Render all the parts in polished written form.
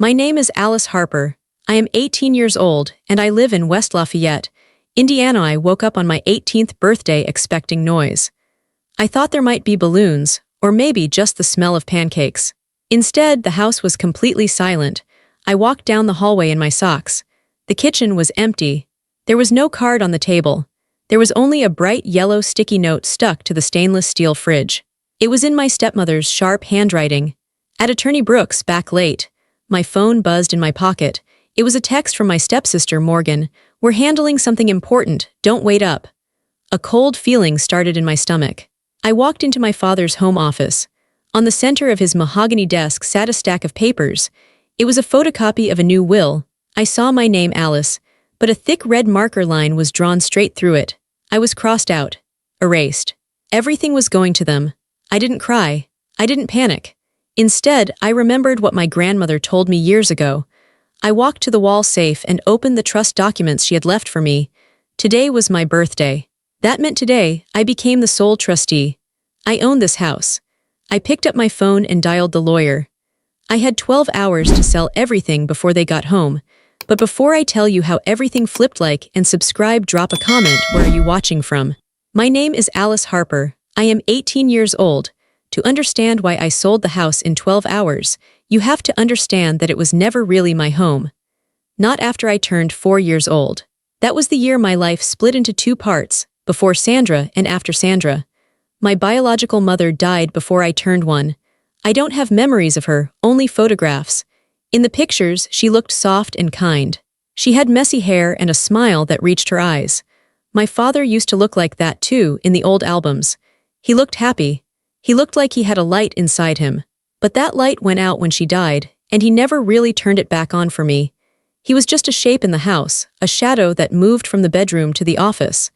My name is Alice Harper. I am 18 years old, and I live in West Lafayette, Indiana. I woke up on my 18th birthday expecting noise. I thought there might be balloons, or maybe just the smell of pancakes. Instead, the house was completely silent. I walked down the hallway in my socks. The kitchen was empty. There was no card on the table. There was only a bright yellow sticky note stuck to the stainless steel fridge. It was in my stepmother's sharp handwriting. At Attorney Brooks, back late. My phone buzzed in my pocket. It was a text from my stepsister, Morgan. We're handling something important. Don't wait up. A cold feeling started in my stomach. I walked into my father's home office. On the center of his mahogany desk sat a stack of papers. It was a photocopy of a new will. I saw my name, Alice, but a thick red marker line was drawn straight through it. I was crossed out. Erased. Everything was going to them. I didn't cry. I didn't panic. Instead, I remembered what my grandmother told me years ago. I walked to the wall safe and opened the trust documents she had left for me. Today was my birthday. That meant today, I became the sole trustee. I owned this house. I picked up my phone and dialed the lawyer. I had 12 hours to sell everything before they got home. But before I tell you how everything flipped like and subscribe, drop a comment. Where are you watching from? My name is Alice Harper. I am 18 years old. To understand why I sold the house in 12 hours, you have to understand that it was never really my home. Not after I turned 4 years old. That was the year my life split into two parts, before Sandra and after Sandra. My biological mother died before I turned 1. I don't have memories of her, only photographs. In the pictures, she looked soft and kind. She had messy hair and a smile that reached her eyes. My father used to look like that too in the old albums. He looked happy. He looked like he had a light inside him. But that light went out when she died, and he never really turned it back on for me. He was just a shape in the house, a shadow that moved from the bedroom to the office.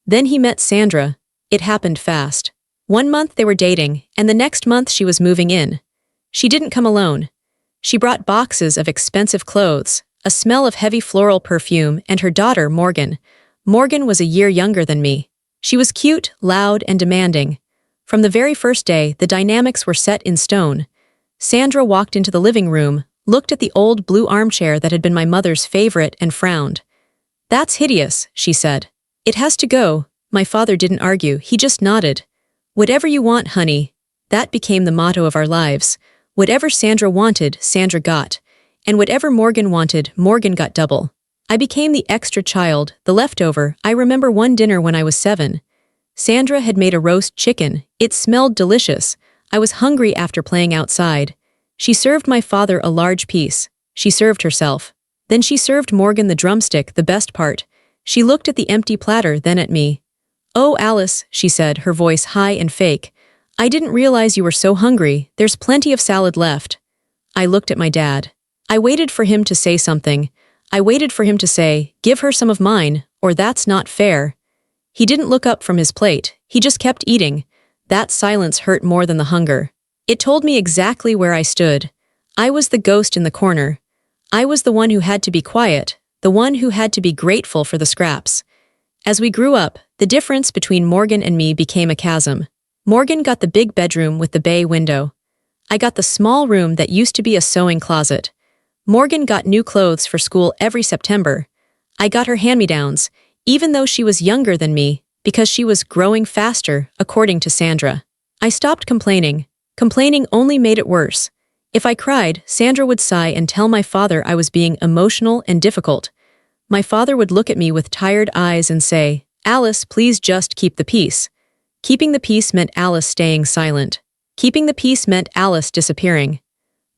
Then he met Sandra. It happened fast. 1 month they were dating, and the next month she was moving in. She didn't come alone. She brought boxes of expensive clothes, a smell of heavy floral perfume, and her daughter, Morgan. Morgan was a year younger than me. She was cute, loud, and demanding. From the very first day, the dynamics were set in stone. Sandra walked into the living room, looked at the old blue armchair that had been my mother's favorite, and frowned. "That's hideous," she said. "It has to go." My father didn't argue, he just nodded. "Whatever you want, honey." That became the motto of our lives. Whatever Sandra wanted, Sandra got. And whatever Morgan wanted, Morgan got double. I became the extra child, the leftover. I remember one dinner when I was 7. Sandra had made a roast chicken. It smelled delicious. I was hungry after playing outside. She served my father a large piece. She served herself. Then she served Morgan the drumstick, the best part. She looked at the empty platter, then at me. "Oh, Alice," she said, her voice high and fake. "I didn't realize you were so hungry. There's plenty of salad left." I looked at my dad. I waited for him to say something. I waited for him to say, "Give her some of mine," or "That's not fair." He didn't look up from his plate. He just kept eating. That silence hurt more than the hunger. It told me exactly where I stood. I was the ghost in the corner. I was the one who had to be quiet, the one who had to be grateful for the scraps. As we grew up, the difference between Morgan and me became a chasm. Morgan got the big bedroom with the bay window. I got the small room that used to be a sewing closet. Morgan got new clothes for school every September. I got her hand-me-downs, even though she was younger than me, because she was growing faster, according to Sandra. I stopped complaining. Complaining only made it worse. If I cried, Sandra would sigh and tell my father I was being emotional and difficult. My father would look at me with tired eyes and say, "Alice, please just keep the peace." Keeping the peace meant Alice staying silent. Keeping the peace meant Alice disappearing.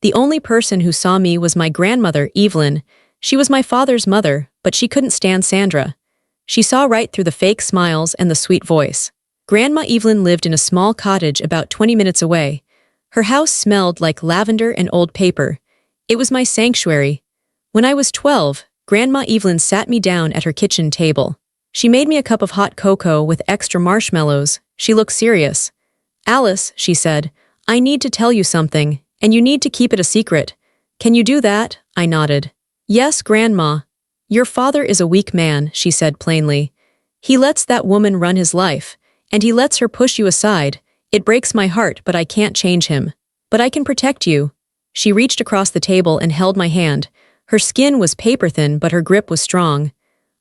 The only person who saw me was my grandmother, Evelyn. She was my father's mother, but she couldn't stand Sandra. She saw right through the fake smiles and the sweet voice. Grandma Evelyn lived in a small cottage about 20 minutes away. Her house smelled like lavender and old paper. It was my sanctuary. When I was 12, Grandma Evelyn sat me down at her kitchen table. She made me a cup of hot cocoa with extra marshmallows. She looked serious. "Alice," she said, "I need to tell you something, and you need to keep it a secret. Can you do that?" I nodded. "Yes, Grandma." "Your father is a weak man," she said plainly. "He lets that woman run his life, and he lets her push you aside. It breaks my heart, but I can't change him. But I can protect you. She reached across the table and held my hand. Her skin was paper-thin, but her grip was strong.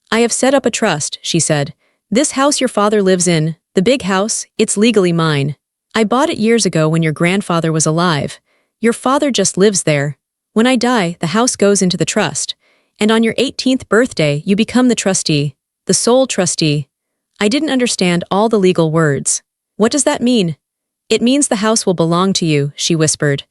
"I have set up a trust," she said. "This house your father lives in, the big house, it's legally mine. I bought it years ago when your grandfather was alive. Your father just lives there. When I die, the house goes into the trust. And on your 18th birthday, you become the trustee, the sole trustee." I didn't understand all the legal words. "What does that mean?" "It means the house will belong to you," she whispered.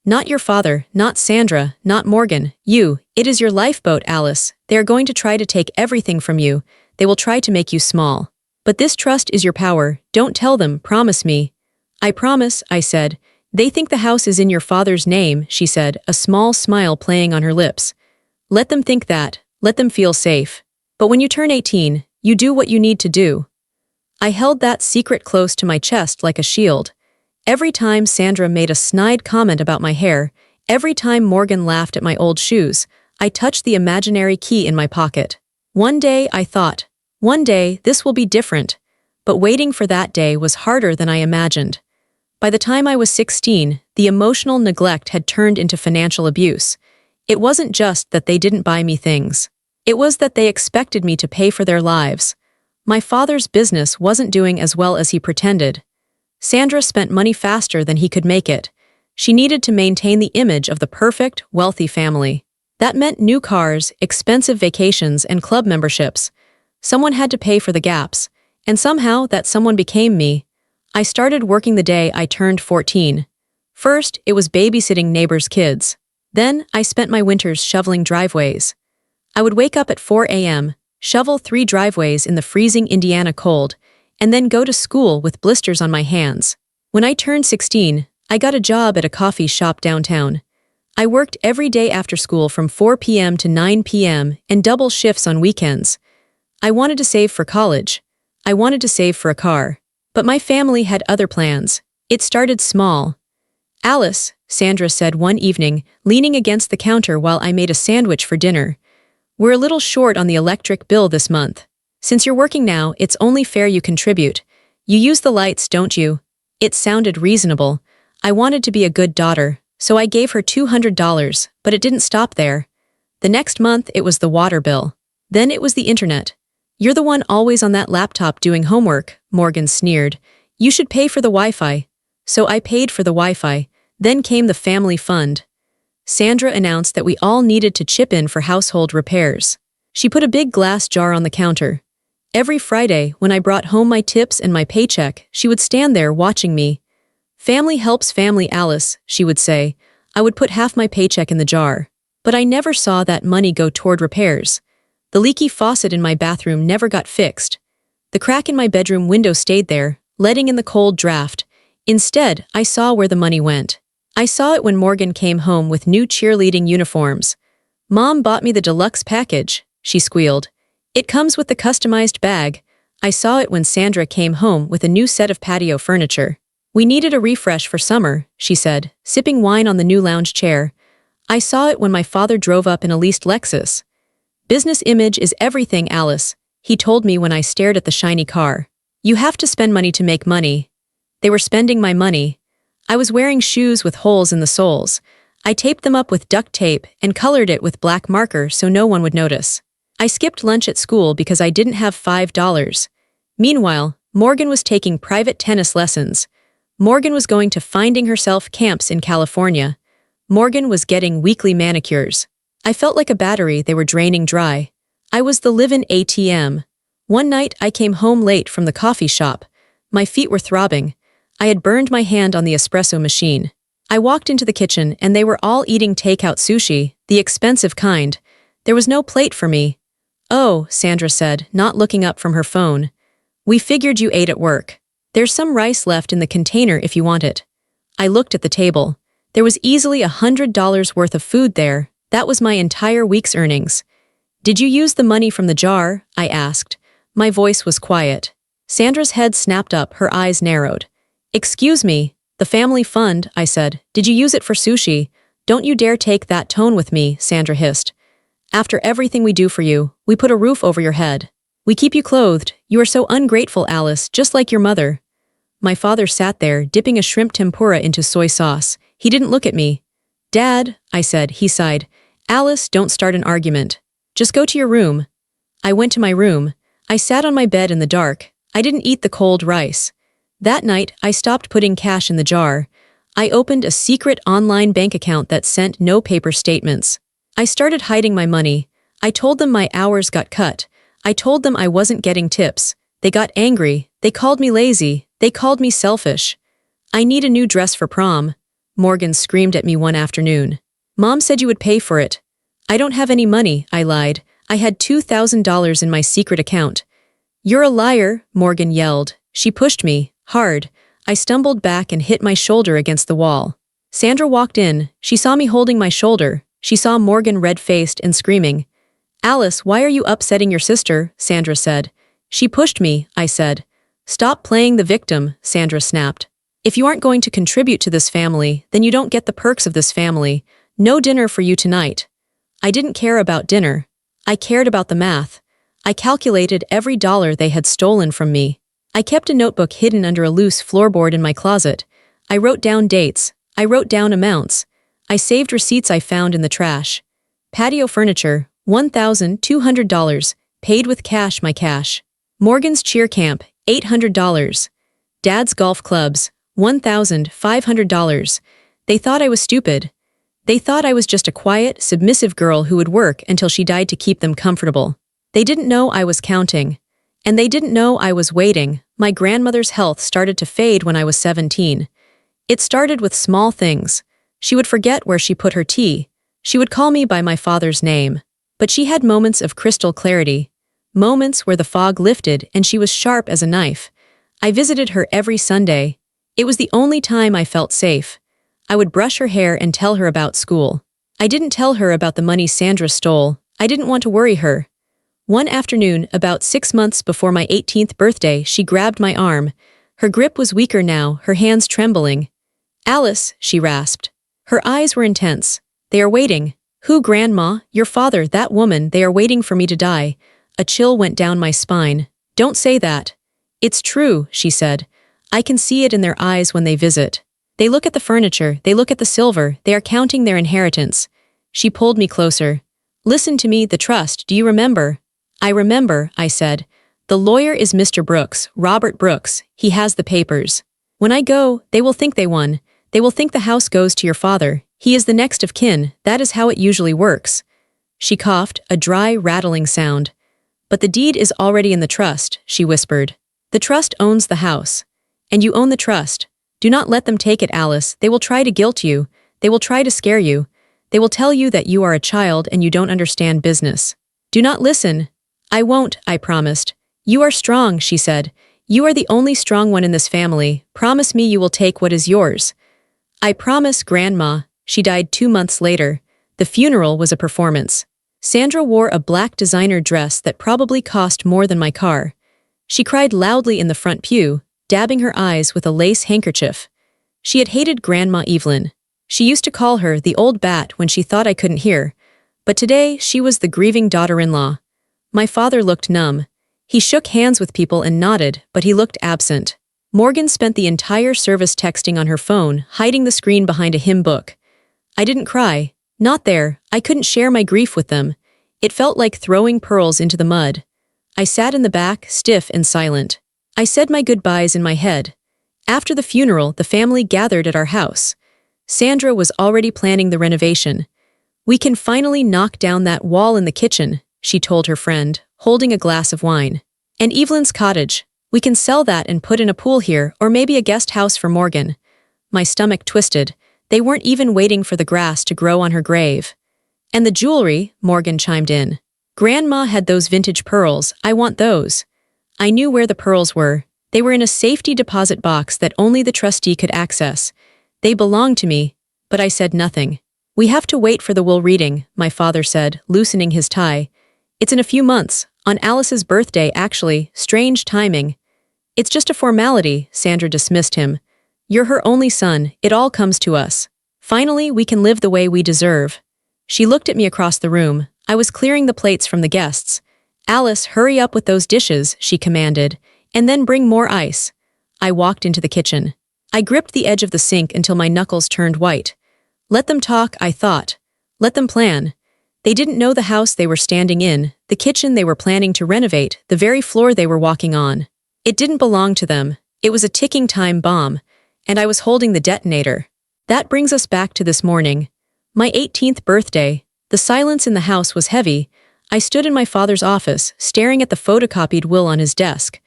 "Not your father, not Sandra, not Morgan, you. It is your lifeboat, Alice. They are going to try to take everything from you. They will try to make you small. But this trust is your power. Don't tell them, promise me." "I promise," I said. "They think the house is in your father's name," she said, a small smile playing on her lips. "Let them think that. Let them feel safe. But when you turn 18, you do what you need to do." I held that secret close to my chest like a shield. Every time Sandra made a snide comment about my hair, every time Morgan laughed at my old shoes, I touched the imaginary key in my pocket. One day, I thought, one day, this will be different. But waiting for that day was harder than I imagined. By the time I was 16, the emotional neglect had turned into financial abuse. It wasn't just that they didn't buy me things. It was that they expected me to pay for their lives. My father's business wasn't doing as well as he pretended. Sandra spent money faster than he could make it. She needed to maintain the image of the perfect, wealthy family. That meant new cars, expensive vacations, and club memberships. Someone had to pay for the gaps, and somehow that someone became me. I started working the day I turned 14. First, it was babysitting neighbors' kids. Then, I spent my winters shoveling driveways. I would wake up at 4 a.m., shovel 3 driveways in the freezing Indiana cold, and then go to school with blisters on my hands. When I turned 16, I got a job at a coffee shop downtown. I worked every day after school from 4 p.m. to 9 p.m. and double shifts on weekends. I wanted to save for college. I wanted to save for a car. But my family had other plans. It started small. "Alice," Sandra said one evening, leaning against the counter while I made a sandwich for dinner, "we're a little short on the electric bill this month. Since you're working now, it's only fair you contribute. You use the lights, don't you?" It sounded reasonable. I wanted to be a good daughter, so I gave her $200, but it didn't stop there. The next month, it was the water bill. Then it was the internet. "You're the one always on that laptop doing homework," Morgan sneered. "You should pay for the Wi-Fi." So I paid for the Wi-Fi. Then came the family fund. Sandra announced that we all needed to chip in for household repairs. She put a big glass jar on the counter. Every Friday, when I brought home my tips and my paycheck, she would stand there watching me. "Family helps family, Alice," she would say. I would put half my paycheck in the jar. But I never saw that money go toward repairs. The leaky faucet in my bathroom never got fixed. The crack in my bedroom window stayed there, letting in the cold draft. Instead, I saw where the money went. I saw it when Morgan came home with new cheerleading uniforms. "Mom bought me the deluxe package," she squealed. "It comes with the customized bag." I saw it when Sandra came home with a new set of patio furniture. "We needed a refresh for summer," she said, sipping wine on the new lounge chair. I saw it when my father drove up in a leased Lexus. "Business image is everything, Alice," he told me when I stared at the shiny car. "You have to spend money to make money." They were spending my money. I was wearing shoes with holes in the soles. I taped them up with duct tape and colored it with black marker so no one would notice. I skipped lunch at school because I didn't have $5. Meanwhile, Morgan was taking private tennis lessons. Morgan was going to Finding Herself camps in California. Morgan was getting weekly manicures. I felt like a battery they were draining dry. I was the live-in ATM. One night I came home late from the coffee shop. My feet were throbbing. I had burned my hand on the espresso machine. I walked into the kitchen and they were all eating takeout sushi, the expensive kind. There was no plate for me. "Oh," Sandra said, not looking up from her phone. "We figured you ate at work. There's some rice left in the container if you want it." I looked at the table. There was easily $100 worth of food there. That was my entire week's earnings. "Did you use the money from the jar?" I asked. My voice was quiet. Sandra's head snapped up, her eyes narrowed. "Excuse me, the family fund," I said. "Did you use it for sushi?" "Don't you dare take that tone with me," Sandra hissed. "After everything we do for you, we put a roof over your head. We keep you clothed. You are so ungrateful, Alice, just like your mother." My father sat there, dipping a shrimp tempura into soy sauce. He didn't look at me. Dad, I said, he sighed. Alice, don't start an argument. Just go to your room. I went to my room. I sat on my bed in the dark. I didn't eat the cold rice. That night, I stopped putting cash in the jar. I opened a secret online bank account that sent no paper statements. I started hiding my money. I told them my hours got cut. I told them I wasn't getting tips. They got angry. They called me lazy. They called me selfish. I need a new dress for prom. Morgan screamed at me one afternoon. Mom said you would pay for it. I don't have any money, I lied. I had $2,000 in my secret account. You're a liar, Morgan yelled. She pushed me, hard. I stumbled back and hit my shoulder against the wall. Sandra walked in. She saw me holding my shoulder. She saw Morgan red-faced and screaming. Alice, why are you upsetting your sister? Sandra said. She pushed me, I said. Stop playing the victim, Sandra snapped. If you aren't going to contribute to this family, then you don't get the perks of this family. No dinner for you tonight. I didn't care about dinner. I cared about the math. I calculated every dollar they had stolen from me. I kept a notebook hidden under a loose floorboard in my closet. I wrote down dates. I wrote down amounts. I saved receipts I found in the trash. Patio furniture, $1,200. Paid with cash, my cash. Morgan's cheer camp, $800. Dad's golf clubs, $1,500. They thought I was stupid. They thought I was just a quiet, submissive girl who would work until she died to keep them comfortable. They didn't know I was counting. And they didn't know I was waiting. My grandmother's health started to fade when I was 17. It started with small things. She would forget where she put her tea. She would call me by my father's name. But she had moments of crystal clarity. Moments where the fog lifted and she was sharp as a knife. I visited her every Sunday. It was the only time I felt safe. I would brush her hair and tell her about school. I didn't tell her about the money Sandra stole. I didn't want to worry her. One afternoon, about 6 months before my 18th birthday, she grabbed my arm. Her grip was weaker now, her hands trembling. Alice, she rasped. Her eyes were intense. They are waiting. Who, Grandma? Your father, that woman, they are waiting for me to die. A chill went down my spine. Don't say that. It's true, she said. I can see it in their eyes when they visit. They look at the furniture, they look at the silver, they are counting their inheritance. She pulled me closer. Listen to me, the trust, do you remember? I remember, I said. The lawyer is Mr. Brooks, Robert Brooks. He has the papers. When I go, they will think they won. They will think the house goes to your father. He is the next of kin. That is how it usually works. She coughed, a dry, rattling sound. But the deed is already in the trust, she whispered. The trust owns the house. And you own the trust. Do not let them take it, Alice. They will try to guilt you. They will try to scare you. They will tell you that you are a child and you don't understand business. Do not listen. I won't, I promised. You are strong, she said. You are the only strong one in this family. Promise me you will take what is yours. I promise, Grandma. She died 2 months later. The funeral was a performance. Sandra wore a black designer dress that probably cost more than my car. She cried loudly in the front pew, dabbing her eyes with a lace handkerchief. She had hated Grandma Evelyn. She used to call her the old bat when she thought I couldn't hear. But today, she was the grieving daughter-in-law. My father looked numb. He shook hands with people and nodded, but he looked absent. Morgan spent the entire service texting on her phone, hiding the screen behind a hymn book. I didn't cry. Not there. I couldn't share my grief with them. It felt like throwing pearls into the mud. I sat in the back, stiff and silent. I said my goodbyes in my head. After the funeral, the family gathered at our house. Sandra was already planning the renovation. We can finally knock down that wall in the kitchen, she told her friend, holding a glass of wine. And Evelyn's cottage. We can sell that and put in a pool here, or maybe a guest house for Morgan. My stomach twisted. They weren't even waiting for the grass to grow on her grave. And the jewelry, Morgan chimed in. Grandma had those vintage pearls. I want those. I knew where the pearls were. They were in a safety deposit box that only the trustee could access. They belonged to me, but I said nothing. We have to wait for the will reading, my father said, loosening his tie. It's in a few months, on Alice's birthday actually, strange timing. It's just a formality, Sandra dismissed him. You're her only son, it all comes to us. Finally, we can live the way we deserve. She looked at me across the room. I was clearing the plates from the guests. Alice, hurry up with those dishes, she commanded, and then bring more ice. I walked into the kitchen. I gripped the edge of the sink until my knuckles turned white. Let them talk, I thought. Let them plan. They didn't know the house they were standing in, the kitchen they were planning to renovate, the very floor they were walking on. It didn't belong to them. It was a ticking time bomb, and I was holding the detonator. That brings us back to this morning. My 18th birthday. The silence in the house was heavy. I stood in my father's office, staring at the photocopied will on his desk.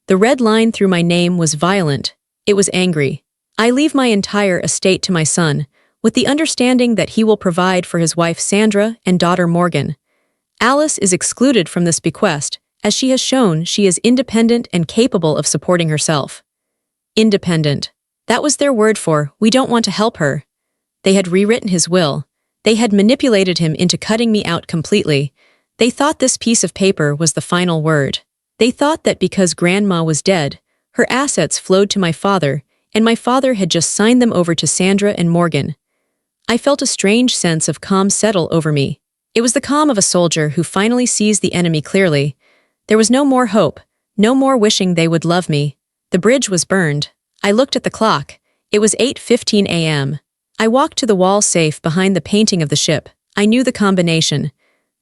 The red line through my name was violent. It was angry. I leave my entire estate to my son, with the understanding that he will provide for his wife Sandra and daughter Morgan. Alice is excluded from this bequest, as she has shown she is independent and capable of supporting herself. Independent. That was their word for, we don't want to help her. They had rewritten his will. They had manipulated him into cutting me out completely. They thought this piece of paper was the final word. They thought that because Grandma was dead, her assets flowed to my father, and my father had just signed them over to Sandra and Morgan. I felt a strange sense of calm settle over me. It was the calm of a soldier who finally sees the enemy clearly. There was no more hope, no more wishing they would love me. The bridge was burned. I looked at the clock. It was 8:15 a.m. I walked to the wall safe behind the painting of the ship. I knew the combination.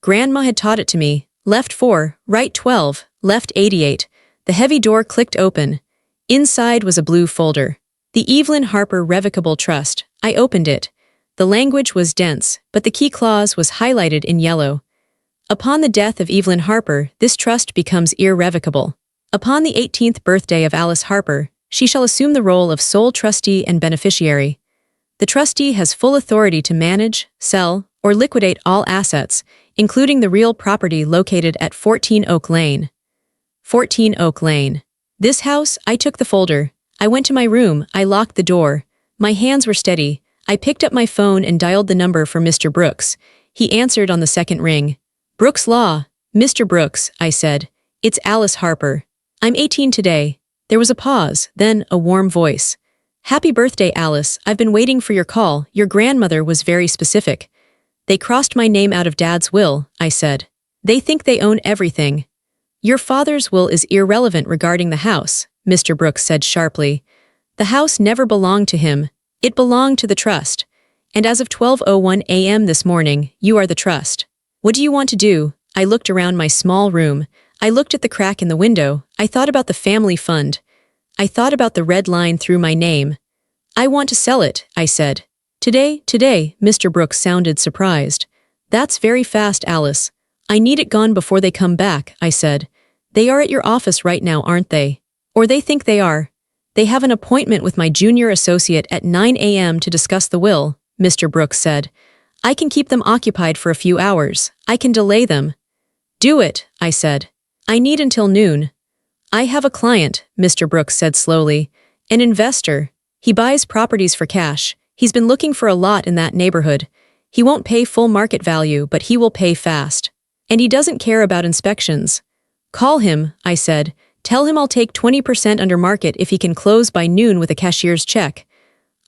Grandma had taught it to me. Left 4, right 12, left 88. The heavy door clicked open. Inside was a blue folder. The Evelyn Harper Revocable Trust. I opened it. The language was dense, but the key clause was highlighted in yellow. Upon the death of Evelyn Harper, this trust becomes irrevocable. Upon the 18th birthday of Alice Harper, she shall assume the role of sole trustee and beneficiary. The trustee has full authority to manage, sell, or liquidate all assets, including the real property located at 14 Oak Lane. 14 Oak Lane. This house, I took the folder. I went to my room, I locked the door. My hands were steady. I picked up my phone and dialed the number for Mr. Brooks. He answered on the second ring. Brooks Law. Mr. Brooks, I said. It's Alice Harper. I'm 18 today. There was a pause, then a warm voice. Happy birthday, Alice. I've been waiting for your call. Your grandmother was very specific. They crossed my name out of Dad's will, I said. They think they own everything. Your father's will is irrelevant regarding the house, Mr. Brooks said sharply. The house never belonged to him. It belonged to the trust. And as of 12:01 a.m. this morning, you are the trust. What do you want to do? I looked around my small room. I looked at the crack in the window. I thought about the family fund. I thought about the red line through my name. I want to sell it, I said. Today, Mr. Brooks sounded surprised. That's very fast, Alice. I need it gone before they come back, I said. They are at your office right now, aren't they? Or they think they are. They have an appointment with my junior associate at 9 a.m. to discuss the will, Mr. Brooks said. I can keep them occupied for a few hours. I can delay them. Do it, I said. I need until noon. I have a client, Mr. Brooks said slowly. An investor. He buys properties for cash. He's been looking for a lot in that neighborhood. He won't pay full market value, but he will pay fast. And he doesn't care about inspections. Call him, I said. Tell him I'll take 20% under market if he can close by noon with a cashier's check.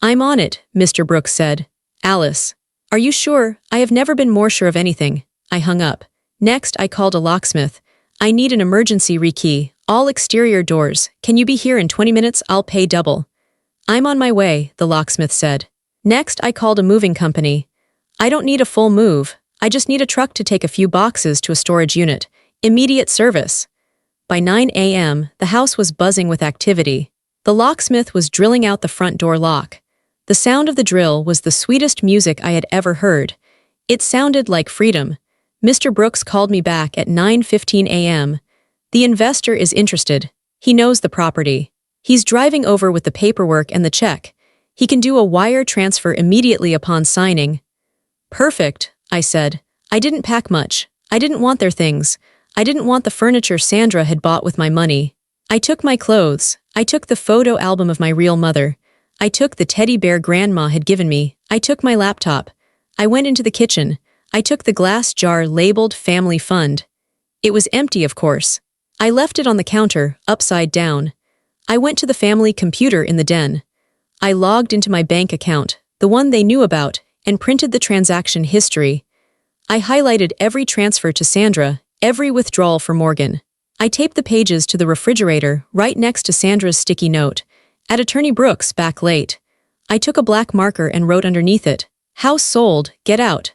I'm on it, Mr. Brooks said. Alice. Are you sure? I have never been more sure of anything. I hung up. Next, I called a locksmith. I need an emergency rekey. All exterior doors. Can you be here in 20 minutes? I'll pay double. I'm on my way, the locksmith said. Next, I called a moving company. I don't need a full move. I just need a truck to take a few boxes to a storage unit. Immediate service. By 9 a.m., the house was buzzing with activity. The locksmith was drilling out the front door lock. The sound of the drill was the sweetest music I had ever heard. It sounded like freedom. Mr. Brooks called me back at 9:15 a.m. The investor is interested. He knows the property. He's driving over with the paperwork and the check. He can do a wire transfer immediately upon signing. Perfect, I said. I didn't pack much. I didn't want their things. I didn't want the furniture Sandra had bought with my money. I took my clothes. I took the photo album of my real mother. I took the teddy bear Grandma had given me. I took my laptop. I went into the kitchen. I took the glass jar labeled Family Fund. It was empty, of course. I left it on the counter, upside down. I went to the family computer in the den. I logged into my bank account, the one they knew about, and printed the transaction history. I highlighted every transfer to Sandra, every withdrawal for Morgan. I taped the pages to the refrigerator right next to Sandra's sticky note. At Attorney Brooks, back late. I took a black marker and wrote underneath it, House sold, get out.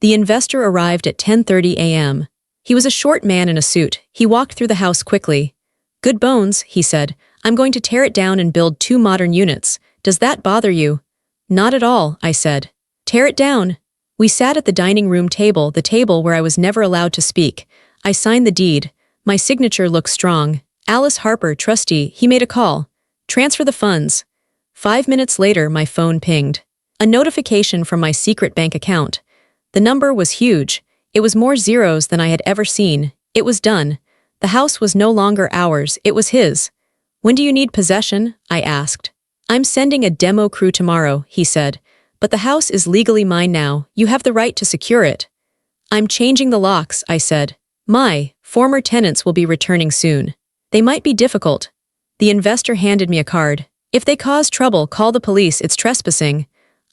The investor arrived at 10:30 a.m. He was a short man in a suit. He walked through the house quickly. Good bones, he said. I'm going to tear it down and build 2 modern units. Does that bother you? Not at all, I said. Tear it down. We sat at the dining room table, the table where I was never allowed to speak. I signed the deed. My signature looked strong. Alice Harper, trustee, he made a call. Transfer the funds. 5 minutes later, my phone pinged. A notification from my secret bank account. The number was huge. It was more zeros than I had ever seen. It was done. The house was no longer ours, it was his. When do you need possession? I asked. I'm sending a demo crew tomorrow, he said. But the house is legally mine now. You have the right to secure it. I'm changing the locks, I said. My former tenants will be returning soon. They might be difficult. The investor handed me a card. If they cause trouble, call the police, it's trespassing.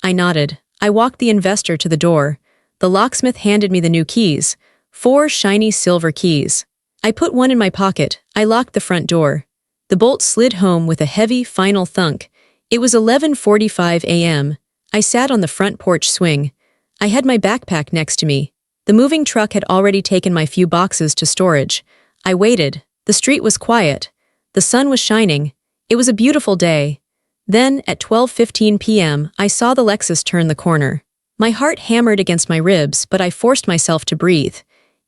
I nodded. I walked the investor to the door. The locksmith handed me the new keys. 4 shiny silver keys. I put one in my pocket. I locked the front door. The bolt slid home with a heavy, final thunk. It was 11:45 a.m. I sat on the front porch swing. I had my backpack next to me. The moving truck had already taken my few boxes to storage. I waited. The street was quiet. The sun was shining. It was a beautiful day. Then, at 12:15 p.m., I saw the Lexus turn the corner. My heart hammered against my ribs, but I forced myself to breathe.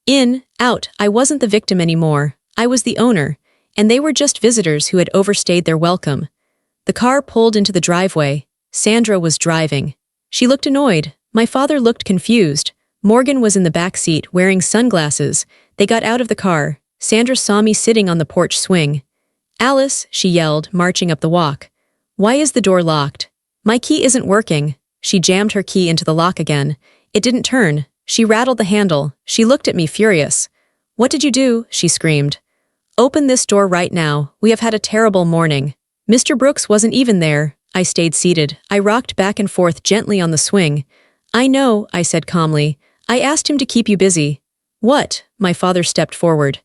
In, out, I wasn't the victim anymore. I was the owner, and they were just visitors who had overstayed their welcome. The car pulled into the driveway. Sandra was driving. She looked annoyed. My father looked confused. Morgan was in the back seat, wearing sunglasses. They got out of the car. Sandra saw me sitting on the porch swing. Alice, she yelled, marching up the walk. Why is the door locked? My key isn't working. She jammed her key into the lock again. It didn't turn. She rattled the handle. She looked at me furious. What did you do? She screamed. Open this door right now. We have had a terrible morning. Mr. Brooks wasn't even there. I stayed seated. I rocked back and forth gently on the swing. I know, I said calmly. I asked him to keep you busy. What? My father stepped forward.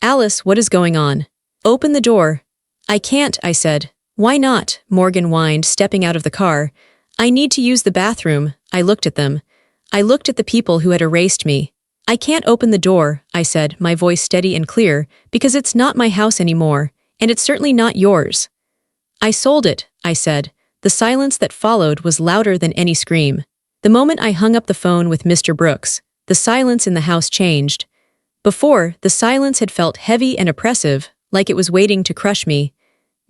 Alice, what is going on? Open the door. I can't, I said. Why not? Morgan whined, stepping out of the car. I need to use the bathroom. I looked at them. I looked at the people who had erased me. I can't open the door, I said, my voice steady and clear, because it's not my house anymore, and it's certainly not yours. I sold it, I said. The silence that followed was louder than any scream. The moment I hung up the phone with Mr. Brooks, the silence in the house changed. Before, the silence had felt heavy and oppressive, like it was waiting to crush me.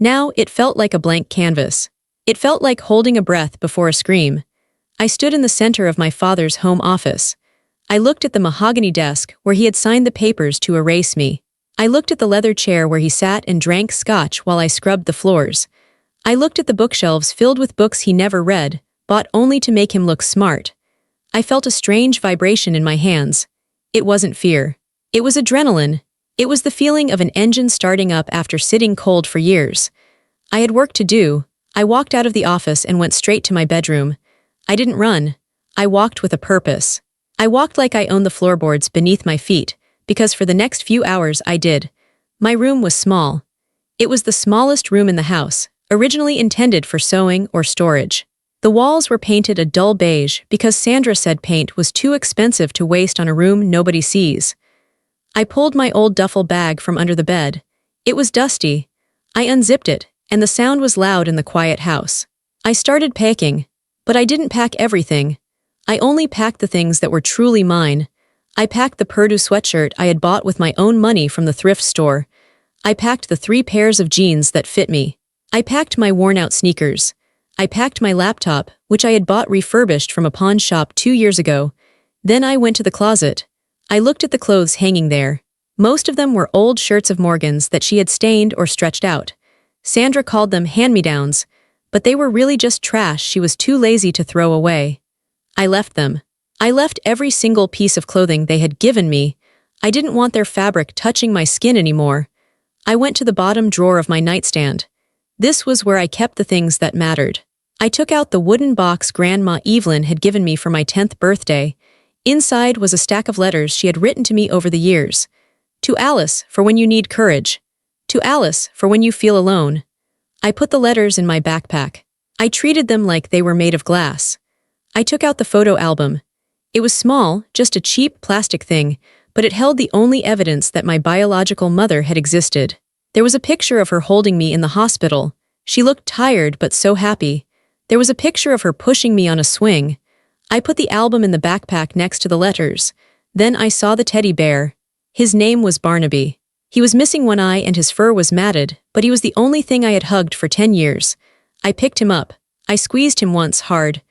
Now, it felt like a blank canvas. It felt like holding a breath before a scream. I stood in the center of my father's home office. I looked at the mahogany desk where he had signed the papers to erase me. I looked at the leather chair where he sat and drank scotch while I scrubbed the floors. I looked at the bookshelves filled with books he never read, bought only to make him look smart. I felt a strange vibration in my hands. It wasn't fear. It was adrenaline. It was the feeling of an engine starting up after sitting cold for years. I had work to do. I walked out of the office and went straight to my bedroom. I didn't run. I walked with a purpose. I walked like I owned the floorboards beneath my feet, because for the next few hours I did. My room was small. It was the smallest room in the house, originally intended for sewing or storage. The walls were painted a dull beige because Sandra said paint was too expensive to waste on a room nobody sees. I pulled my old duffel bag from under the bed. It was dusty. I unzipped it, and the sound was loud in the quiet house. I started packing, but I didn't pack everything. I only packed the things that were truly mine. I packed the Purdue sweatshirt I had bought with my own money from the thrift store. I packed the 3 pairs of jeans that fit me. I packed my worn-out sneakers. I packed my laptop, which I had bought refurbished from a pawn shop 2 years ago. Then I went to the closet. I looked at the clothes hanging there. Most of them were old shirts of Morgan's that she had stained or stretched out. Sandra called them hand-me-downs, but they were really just trash she was too lazy to throw away. I left them. I left every single piece of clothing they had given me. I didn't want their fabric touching my skin anymore. I went to the bottom drawer of my nightstand. This was where I kept the things that mattered. I took out the wooden box Grandma Evelyn had given me for my 10th birthday. Inside was a stack of letters she had written to me over the years. To Alice, for when you need courage. To Alice, for when you feel alone. I put the letters in my backpack. I treated them like they were made of glass. I took out the photo album. It was small, just a cheap plastic thing, but it held the only evidence that my biological mother had existed. There was a picture of her holding me in the hospital. She looked tired but so happy. There was a picture of her pushing me on a swing. I put the album in the backpack next to the letters. Then I saw the teddy bear. His name was Barnaby. He was missing one eye and his fur was matted, but he was the only thing I had hugged for 10 years. I picked him up. I squeezed him once hard.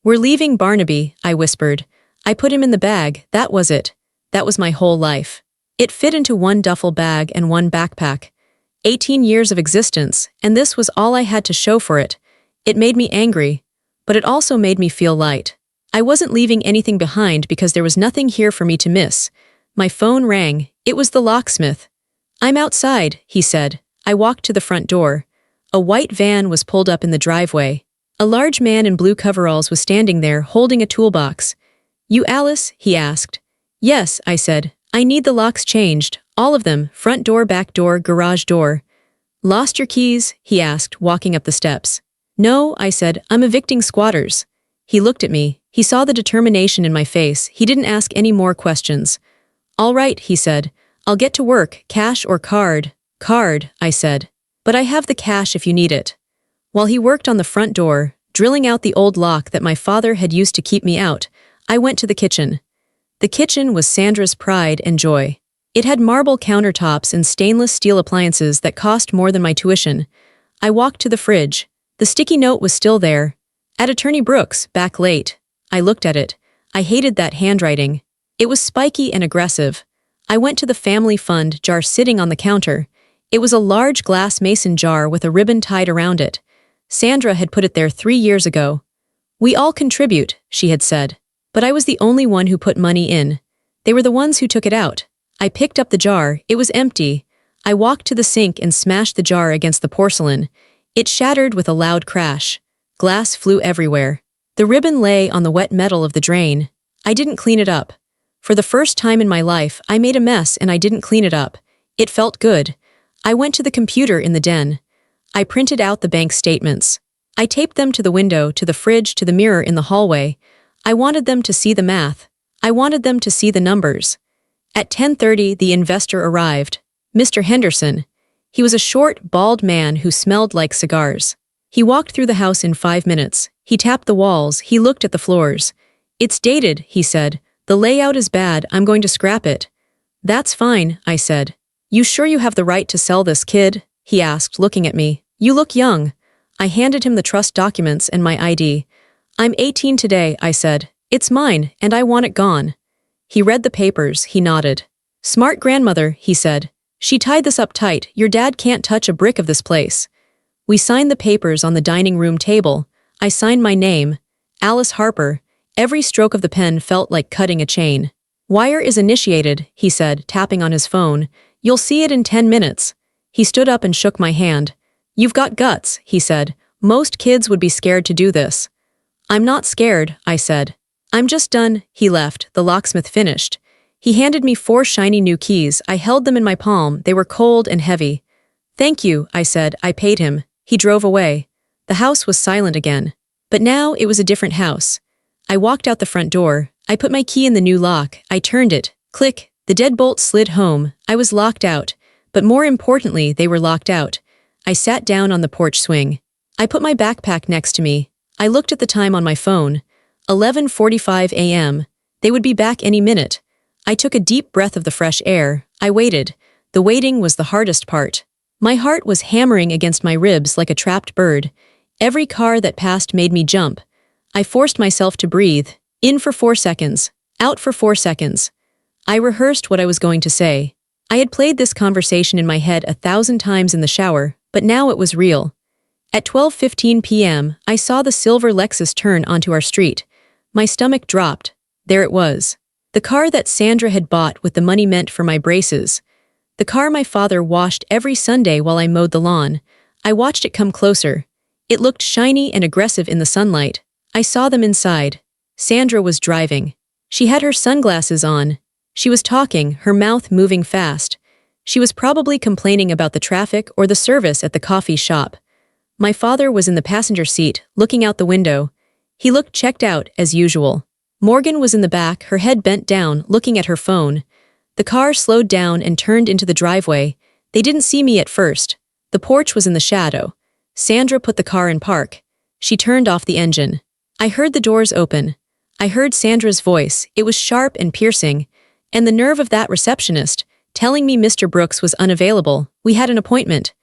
"We're leaving, Barnaby," I whispered. I put him in the bag, that was it. That was my whole life. It fit into one duffel bag and one backpack. 18 years of existence, and this was all I had to show for it. It made me angry, but it also made me feel light. I wasn't leaving anything behind because there was nothing here for me to miss. My phone rang. It was the locksmith. "I'm outside," he said. I walked to the front door. A white van was pulled up in the driveway. A large man in blue coveralls was standing there holding a toolbox. "You Alice?" he asked. "Yes," I said. "I need the locks changed. All of them, front door, back door, garage door." "Lost your keys?" he asked, walking up the steps. "No," I said. "I'm evicting squatters." He looked at me. He saw the determination in my face. He didn't ask any more questions. "All right," he said. "I'll get to work, cash or card." "Card," I said. "But I have the cash if you need it." While he worked on the front door, drilling out the old lock that my father had used to keep me out, I went to the kitchen. The kitchen was Sandra's pride and joy. It had marble countertops and stainless steel appliances that cost more than my tuition. I walked to the fridge. The sticky note was still there. "At Attorney Brooks, back late." I looked at it. I hated that handwriting. It was spiky and aggressive. I went to the family fund jar sitting on the counter. It was a large glass mason jar with a ribbon tied around it. Sandra had put it there 3 years ago. "We all contribute," she had said. But I was the only one who put money in. They were the ones who took it out. I picked up the jar. It was empty. I walked to the sink and smashed the jar against the porcelain. It shattered with a loud crash. Glass flew everywhere. The ribbon lay on the wet metal of the drain. I didn't clean it up. For the first time in my life, I made a mess and I didn't clean it up. It felt good. I went to the computer in the den. I printed out the bank statements. I taped them to the window, to the fridge, to the mirror in the hallway. I wanted them to see the math. I wanted them to see the numbers. At 10:30, the investor arrived. Mr. Henderson. He was a short, bald man who smelled like cigars. He walked through the house in 5 minutes. He tapped the walls. He looked at the floors. "It's dated," he said. "The layout is bad. I'm going to scrap it." "That's fine," I said. "You sure you have the right to sell this, kid?" he asked, looking at me. "You look young." I handed him the trust documents and my ID. "I'm 18 today," I said. "It's mine, and I want it gone." He read the papers. He nodded. "Smart grandmother," he said. "She tied this up tight. Your dad can't touch a brick of this place." We signed the papers on the dining room table. I signed my name, Alice Harper. Every stroke of the pen felt like cutting a chain. "Wire is initiated," he said, tapping on his phone. "You'll see it in 10 minutes." He stood up and shook my hand. "You've got guts," he said. "Most kids would be scared to do this." "I'm not scared," I said. "I'm just done." He left. The locksmith finished. He handed me 4 shiny new keys. I held them in my palm. They were cold and heavy. "Thank you," I said. I paid him. He drove away. The house was silent again. But now it was a different house. I walked out the front door. I put my key in the new lock. I turned it. Click. The deadbolt slid home. I was locked out. But more importantly, they were locked out. I sat down on the porch swing. I put my backpack next to me. I looked at the time on my phone. 11:45 a.m. They would be back any minute. I took a deep breath of the fresh air. I waited. The waiting was the hardest part. My heart was hammering against my ribs like a trapped bird. Every car that passed made me jump. I forced myself to breathe. In for 4 seconds. Out for 4 seconds. I rehearsed what I was going to say. I had played this conversation in my head 1,000 times in the shower, but now it was real. At 12:15 p.m., I saw the silver Lexus turn onto our street. My stomach dropped. There it was. The car that Sandra had bought with the money meant for my braces. The car my father washed every Sunday while I mowed the lawn. I watched it come closer. It looked shiny and aggressive in the sunlight. I saw them inside. Sandra was driving. She had her sunglasses on. She was talking, her mouth moving fast. She was probably complaining about the traffic or the service at the coffee shop. My father was in the passenger seat, looking out the window. He looked checked out, as usual. Morgan was in the back, her head bent down, looking at her phone. The car slowed down and turned into the driveway. They didn't see me at first. The porch was in the shadow. Sandra put the car in park. She turned off the engine. I heard the doors open. I heard Sandra's voice. It was sharp and piercing. And the nerve of that receptionist, telling me Mr. Brooks was unavailable. We had an appointment.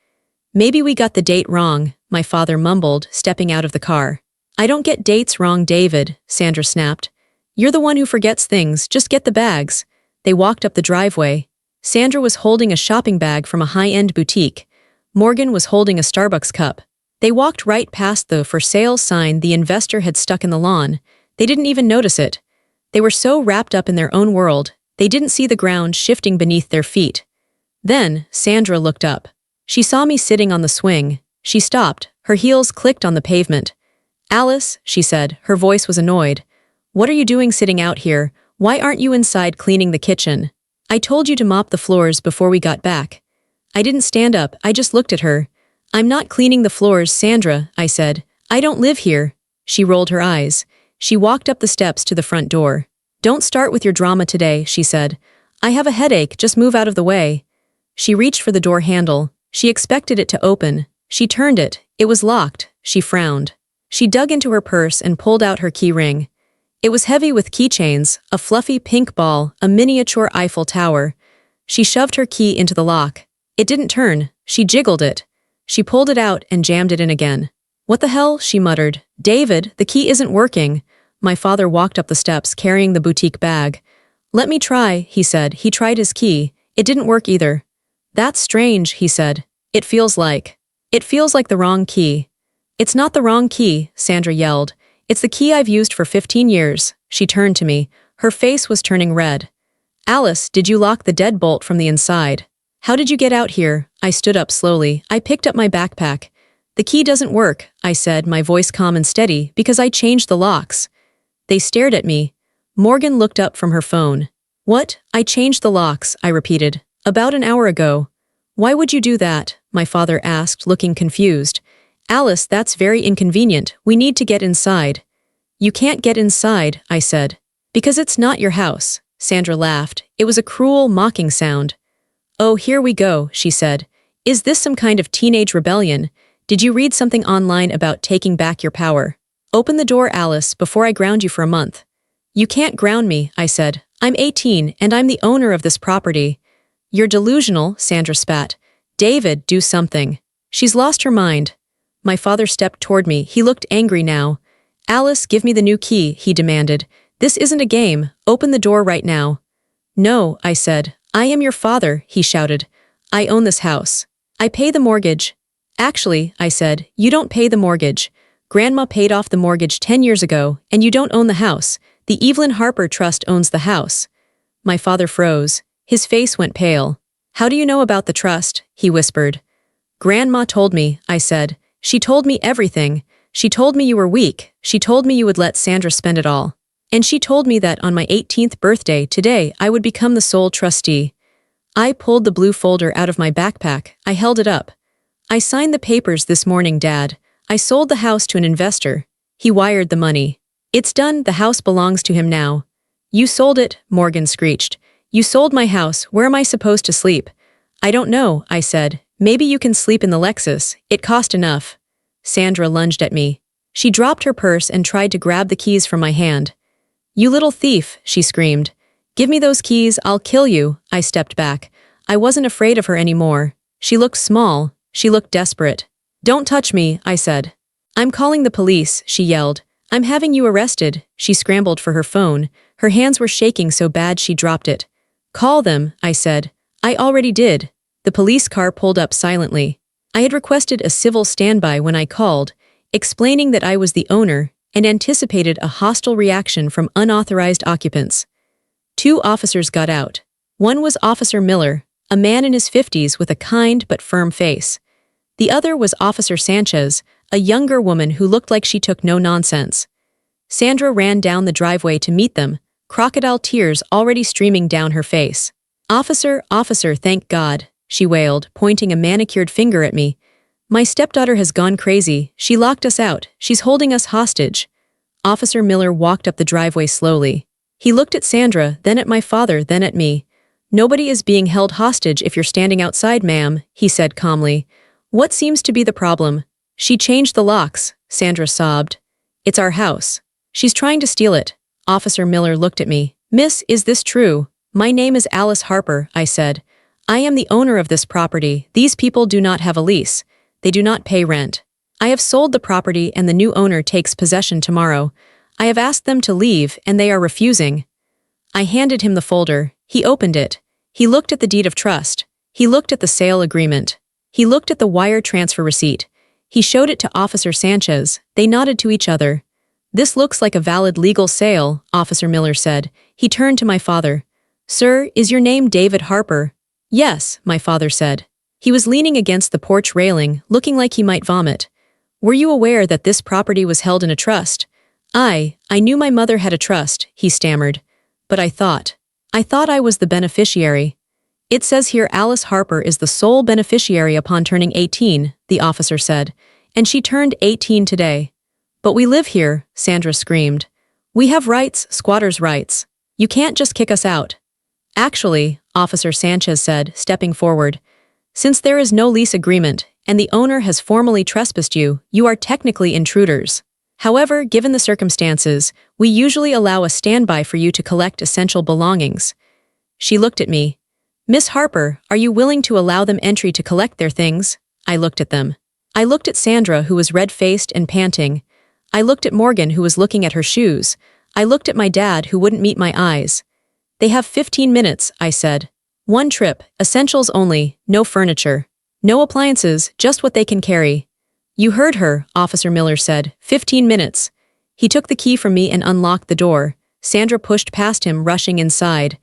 Maybe we got the date wrong, my father mumbled, stepping out of the car. I don't get dates wrong, David, Sandra snapped. You're the one who forgets things, just get the bags. They walked up the driveway. Sandra was holding a shopping bag from a high-end boutique. Morgan was holding a Starbucks cup. They walked right past the for sale sign the investor had stuck in the lawn. They didn't even notice it. They were so wrapped up in their own world, they didn't see the ground shifting beneath their feet. Then, Sandra looked up. She saw me sitting on the swing. She stopped, her heels clicked on the pavement. Alice, she said, her voice was annoyed. What are you doing sitting out here? Why aren't you inside cleaning the kitchen? I told you to mop the floors before we got back. I didn't stand up, I just looked at her. I'm not cleaning the floors, Sandra, I said. I don't live here. She rolled her eyes. She walked up the steps to the front door. Don't start with your drama today, she said. I have a headache, just move out of the way. She reached for the door handle. She expected it to open. She turned it. It was locked. She frowned. She dug into her purse and pulled out her key ring. It was heavy with keychains, a fluffy pink ball, a miniature Eiffel Tower. She shoved her key into the lock. It didn't turn. She jiggled it. She pulled it out and jammed it in again. What the hell? She muttered. David, the key isn't working. My father walked up the steps carrying the boutique bag. Let me try, he said. He tried his key. It didn't work either. That's strange, he said. It feels like the wrong key. It's not the wrong key, Sandra yelled. It's the key I've used for 15 years. She turned to me. Her face was turning red. Alice, did you lock the deadbolt from the inside? How did you get out here? I stood up slowly. I picked up my backpack. The key doesn't work, I said, my voice calm and steady, because I changed the locks. They stared at me. Morgan looked up from her phone. What? I changed the locks, I repeated. About an hour ago. Why would you do that? My father asked, looking confused. Alice, that's very inconvenient. We need to get inside. You can't get inside, I said. Because it's not your house. Sandra laughed. It was a cruel, mocking sound. Oh, here we go, she said. Is this some kind of teenage rebellion? Did you read something online about taking back your power? Open the door, Alice, before I ground you for a month. You can't ground me, I said. I'm 18, and I'm the owner of this property. You're delusional, Sandra spat. David, do something. She's lost her mind. My father stepped toward me. He looked angry now. Alice, give me the new key, he demanded. This isn't a game. Open the door right now. No, I said. I am your father, he shouted. I own this house. I pay the mortgage. Actually, I said, you don't pay the mortgage. Grandma paid off the mortgage 10 years ago, and you don't own the house. The Evelyn Harper Trust owns the house. My father froze. His face went pale. How do you know about the trust? He whispered. Grandma told me, I said. She told me everything. She told me you were weak. She told me you would let Sandra spend it all. And she told me that on my 18th birthday today I would become the sole trustee. I pulled the blue folder out of my backpack. I held it up. I signed the papers this morning, Dad. I sold the house to an investor. He wired the money. It's done, the house belongs to him now. You sold it, Morgan screeched. You sold my house, where am I supposed to sleep? I don't know, I said. Maybe you can sleep in the Lexus, it cost enough. Sandra lunged at me. She dropped her purse and tried to grab the keys from my hand. You little thief, she screamed. Give me those keys, I'll kill you. I stepped back. I wasn't afraid of her anymore. She looked small. She looked desperate. Don't touch me, I said. I'm calling the police, she yelled. I'm having you arrested. She scrambled for her phone. Her hands were shaking so bad she dropped it. Call them, I said. I already did. The police car pulled up silently. I had requested a civil standby when I called, explaining that I was the owner and anticipated a hostile reaction from unauthorized occupants. 2 officers got out. One was Officer Miller, a man in his 50s with a kind but firm face. The other was Officer Sanchez, a younger woman who looked like she took no nonsense. Sandra ran down the driveway to meet them, crocodile tears already streaming down her face. Officer, thank God, she wailed, pointing a manicured finger at me. My stepdaughter has gone crazy. She locked us out. She's holding us hostage. Officer Miller walked up the driveway slowly. He looked at Sandra, then at my father, then at me. "Nobody is being held hostage if you're standing outside, ma'am," he said calmly. "What seems to be the problem?" "She changed the locks," Sandra sobbed. "It's our house. She's trying to steal it." Officer Miller looked at me. "Miss, is this true?" "My name is Alice Harper," I said. "I am the owner of this property. These people do not have a lease. They do not pay rent. I have sold the property and the new owner takes possession tomorrow. I have asked them to leave and they are refusing." I handed him the folder. He opened it. He looked at the deed of trust. He looked at the sale agreement. He looked at the wire transfer receipt. He showed it to Officer Sanchez. They nodded to each other. "This looks like a valid legal sale," Officer Miller said. He turned to my father. "Sir, is your name David Harper?" "Yes," my father said. He was leaning against the porch railing, looking like he might vomit. "Were you aware that this property was held in a trust?" I knew my mother had a trust," he stammered. "But I thought I was the beneficiary." "It says here Alice Harper is the sole beneficiary upon turning 18, the officer said. "And she turned 18 today." "But we live here," Sandra screamed. "We have rights, squatters' rights. You can't just kick us out." "Actually," Officer Sanchez said, stepping forward, "since there is no lease agreement, and the owner has formally trespassed you, you are technically intruders. However, given the circumstances, we usually allow a standby for you to collect essential belongings." She looked at me. "Miss Harper, are you willing to allow them entry to collect their things?" I looked at them. I looked at Sandra, who was red-faced and panting. I looked at Morgan, who was looking at her shoes. I looked at my dad, who wouldn't meet my eyes. "They have 15 minutes, I said. "One trip, essentials only, no furniture. No appliances, just what they can carry." "You heard her," Officer Miller said. 15 minutes. He took the key from me and unlocked the door. Sandra pushed past him, rushing inside.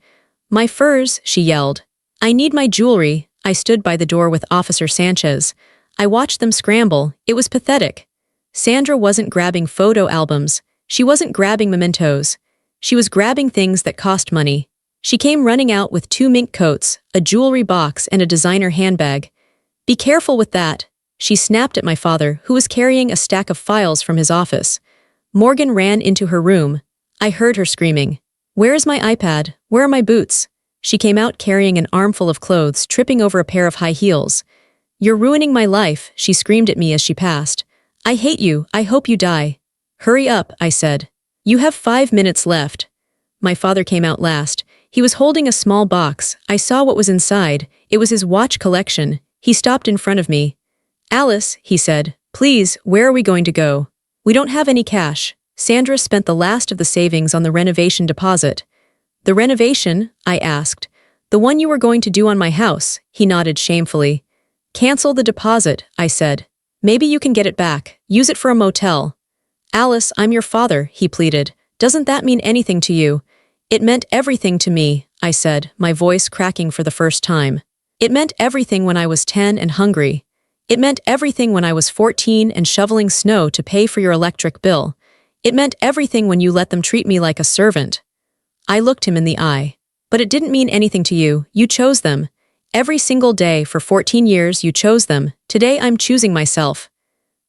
"My furs," she yelled. "I need my jewelry." I stood by the door with Officer Sanchez. I watched them scramble. It was pathetic. Sandra wasn't grabbing photo albums. She wasn't grabbing mementos. She was grabbing things that cost money. She came running out with 2 mink coats, a jewelry box, and a designer handbag. "Be careful with that." She snapped at my father, who was carrying a stack of files from his office. Morgan ran into her room. I heard her screaming. "Where is my iPad? Where are my boots?" She came out carrying an armful of clothes, tripping over a pair of high heels. "You're ruining my life," she screamed at me as she passed. "I hate you. I hope you die." "Hurry up," I said. "You have 5 minutes left." My father came out last. He was holding a small box. I saw what was inside. It was his watch collection. He stopped in front of me. "Alice," he said, "please, where are we going to go?" "We don't have any cash." Sandra spent the last of the savings on the renovation deposit. "The renovation?" I asked. "The one you were going to do on my house," he nodded shamefully. "Cancel the deposit," I said. "Maybe you can get it back. Use it for a motel." "Alice, I'm your father," he pleaded. "Doesn't that mean anything to you?" "It meant everything to me," I said, my voice cracking for the first time. "It meant everything when I was 10 and hungry. It meant everything when I was 14 and shoveling snow to pay for your electric bill. It meant everything when you let them treat me like a servant." I looked him in the eye. "But it didn't mean anything to you. You chose them. Every single day for 14 years you chose them. Today I'm choosing myself."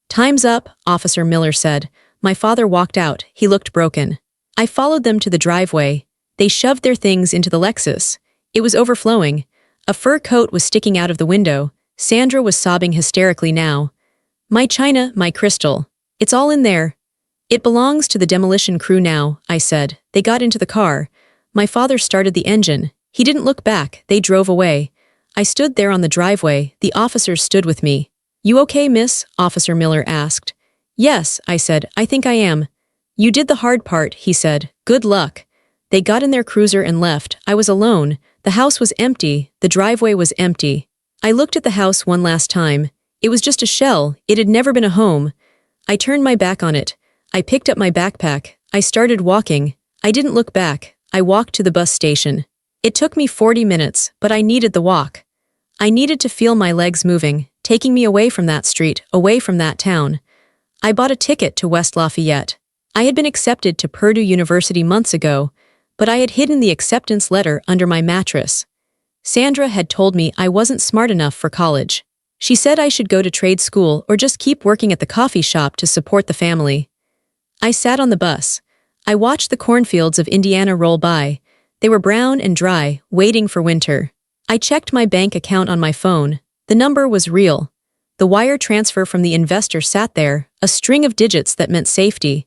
"Time's up," Officer Miller said. My father walked out. He looked broken. I followed them to the driveway. They shoved their things into the Lexus. It was overflowing. A fur coat was sticking out of the window. Sandra was sobbing hysterically now. "My china, my crystal. It's all in there." "It belongs to the demolition crew now," I said. They got into the car. My father started the engine. He didn't look back. They drove away. I stood there on the driveway. The officers stood with me. "You okay, miss?" Officer Miller asked. "Yes," I said. "I think I am." "You did the hard part," he said. "Good luck." They got in their cruiser and left. I was alone. The house was empty. The driveway was empty. I looked at the house one last time. It was just a shell. It had never been a home. I turned my back on it. I picked up my backpack. I started walking. I didn't look back. I walked to the bus station. It took me 40 minutes, but I needed the walk. I needed to feel my legs moving, taking me away from that street, away from that town. I bought a ticket to West Lafayette. I had been accepted to Purdue University months ago, but I had hidden the acceptance letter under my mattress. Sandra had told me I wasn't smart enough for college. She said I should go to trade school or just keep working at the coffee shop to support the family. I sat on the bus. I watched the cornfields of Indiana roll by. They were brown and dry, waiting for winter. I checked my bank account on my phone. The number was real. The wire transfer from the investor sat there, a string of digits that meant safety.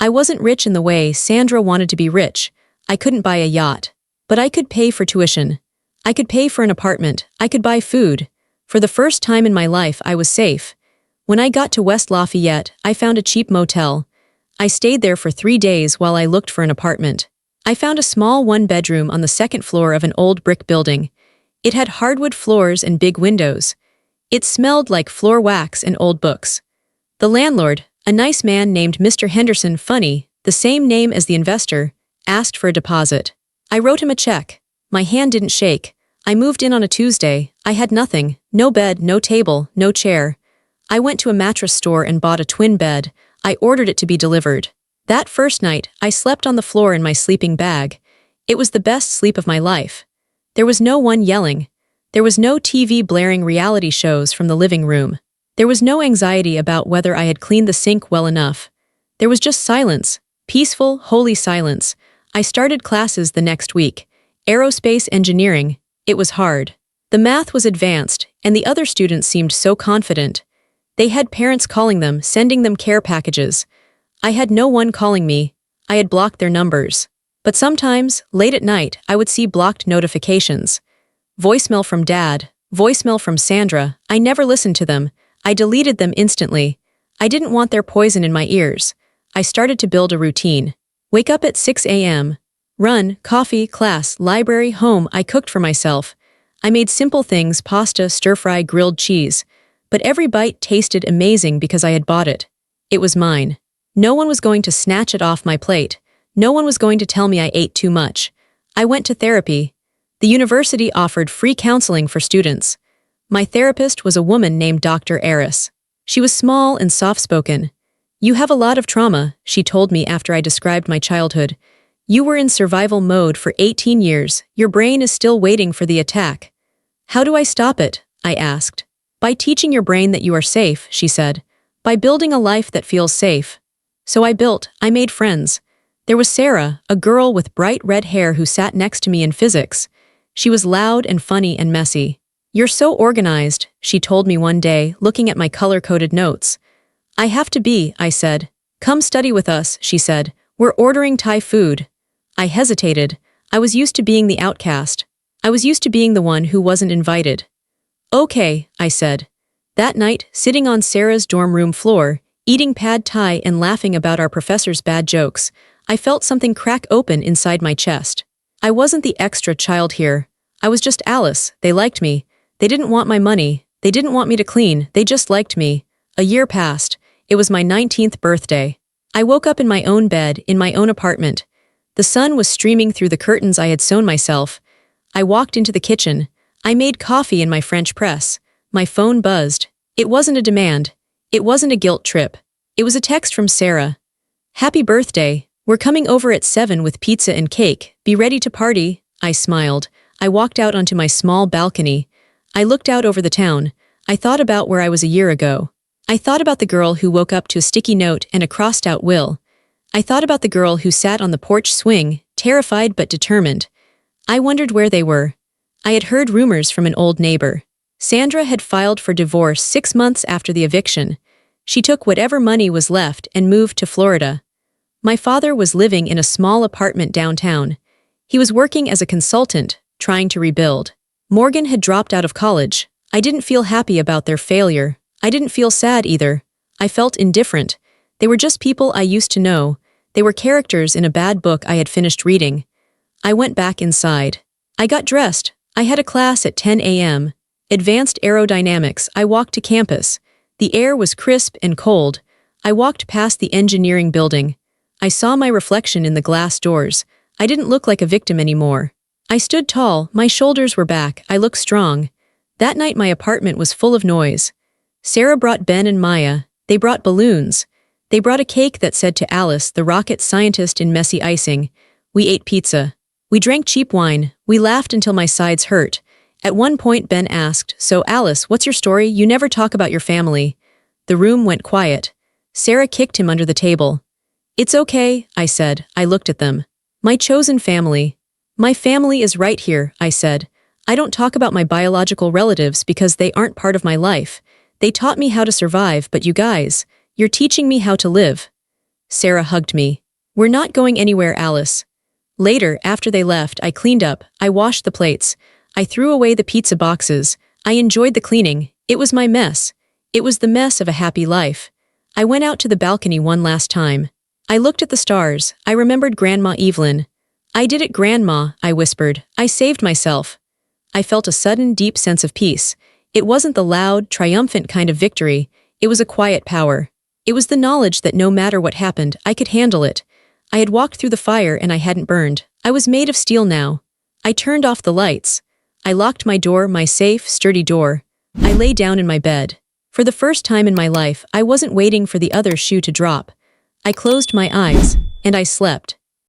I wasn't rich in the way Sandra wanted to be rich. I couldn't buy a yacht. But I could pay for tuition. I could pay for an apartment. I could buy food. For the first time in my life, I was safe. When I got to West Lafayette, I found a cheap motel. I stayed there for 3 days while I looked for an apartment. I found a small one-bedroom on the second floor of an old brick building. It had hardwood floors and big windows. It smelled like floor wax and old books. The landlord, a nice man named Mr. Henderson, funny, the same name as the investor, asked for a deposit. I wrote him a check. My hand didn't shake. I moved in on a Tuesday. I had nothing, no bed, no table, no chair. I went to a mattress store and bought a twin bed. I ordered it to be delivered. That first night, I slept on the floor in my sleeping bag. It was the best sleep of my life. There was no one yelling. There was no TV blaring reality shows from the living room. There was no anxiety about whether I had cleaned the sink well enough. There was just silence, peaceful, holy silence. I started classes the next week. Aerospace engineering. It was hard. The math was advanced, and the other students seemed so confident. They had parents calling them, sending them care packages. I had no one calling me. I had blocked their numbers. But sometimes, late at night, I would see blocked notifications. Voicemail from Dad, voicemail from Sandra. I never listened to them. I deleted them instantly. I didn't want their poison in my ears. I started to build a routine. Wake up at 6 a.m. Run, coffee, class, library, home. I cooked for myself. I made simple things, pasta, stir-fry, grilled cheese. But every bite tasted amazing because I had bought it. It was mine. No one was going to snatch it off my plate. No one was going to tell me I ate too much. I went to therapy. The university offered free counseling for students. My therapist was a woman named Dr. Eris. She was small and soft-spoken. "You have a lot of trauma," she told me after I described my childhood. "You were in survival mode for 18 years. Your brain is still waiting for the attack." "How do I stop it?" I asked. "By teaching your brain that you are safe," she said. "By building a life that feels safe." So I made friends. There was Sarah, a girl with bright red hair who sat next to me in physics. She was loud and funny and messy. "You're so organized," she told me one day, looking at my color-coded notes. "I have to be," I said. "Come study with us," she said. "We're ordering Thai food." I hesitated. I was used to being the outcast. I was used to being the one who wasn't invited. "Okay," I said. That night, sitting on Sarah's dorm room floor, eating pad thai and laughing about our professor's bad jokes, I felt something crack open inside my chest. I wasn't the extra child here. I was just Alice. They liked me. They didn't want my money. They didn't want me to clean. They just liked me. A year passed. It was my 19th birthday. I woke up in my own bed, in my own apartment. The sun was streaming through the curtains I had sewn myself. I walked into the kitchen. I made coffee in my French press. My phone buzzed. It wasn't a demand. It wasn't a guilt trip. It was a text from Sarah. "Happy birthday. We're coming over at 7 with pizza and cake. Be ready to party." I smiled. I walked out onto my small balcony. I looked out over the town. I thought about where I was a year ago. I thought about the girl who woke up to a sticky note and a crossed-out will. I thought about the girl who sat on the porch swing, terrified but determined. I wondered where they were. I had heard rumors from an old neighbor. Sandra had filed for divorce 6 months after the eviction. She took whatever money was left and moved to Florida. My father was living in a small apartment downtown. He was working as a consultant, trying to rebuild. Morgan had dropped out of college. I didn't feel happy about their failure. I didn't feel sad either. I felt indifferent. They were just people I used to know. They were characters in a bad book I had finished reading. I went back inside. I got dressed. I had a class at 10 a.m. Advanced aerodynamics. I walked to campus. The air was crisp and cold. I walked past the engineering building. I saw my reflection in the glass doors. I didn't look like a victim anymore. I stood tall, my shoulders were back, I looked strong. That night my apartment was full of noise. Sarah brought Ben and Maya. They brought balloons. They brought a cake that said to Alice, the rocket scientist in messy icing. We ate pizza. We drank cheap wine. We laughed until my sides hurt. At one point Ben asked, "So Alice, what's your story? You never talk about your family." The room went quiet. Sarah kicked him under the table. It's okay, I said. I looked at them. My chosen family. My family is right here, I said. I don't talk about my biological relatives because they aren't part of my life. They taught me how to survive, but you guys, you're teaching me how to live. Sarah hugged me. We're not going anywhere, Alice. Later, after they left, I cleaned up, I washed the plates. I threw away the pizza boxes. I enjoyed the cleaning. It was my mess. It was the mess of a happy life. I went out to the balcony one last time. I looked at the stars. I remembered Grandma Evelyn. I did it, Grandma, I whispered. I saved myself. I felt a sudden, deep sense of peace. It wasn't the loud, triumphant kind of victory. It was a quiet power. It was the knowledge that no matter what happened, I could handle it. I had walked through the fire and I hadn't burned. I was made of steel now. I turned off the lights. I locked my door, my safe, sturdy door. I lay down in my bed. For the first time in my life, I wasn't waiting for the other shoe to drop. I closed my eyes, and I slept.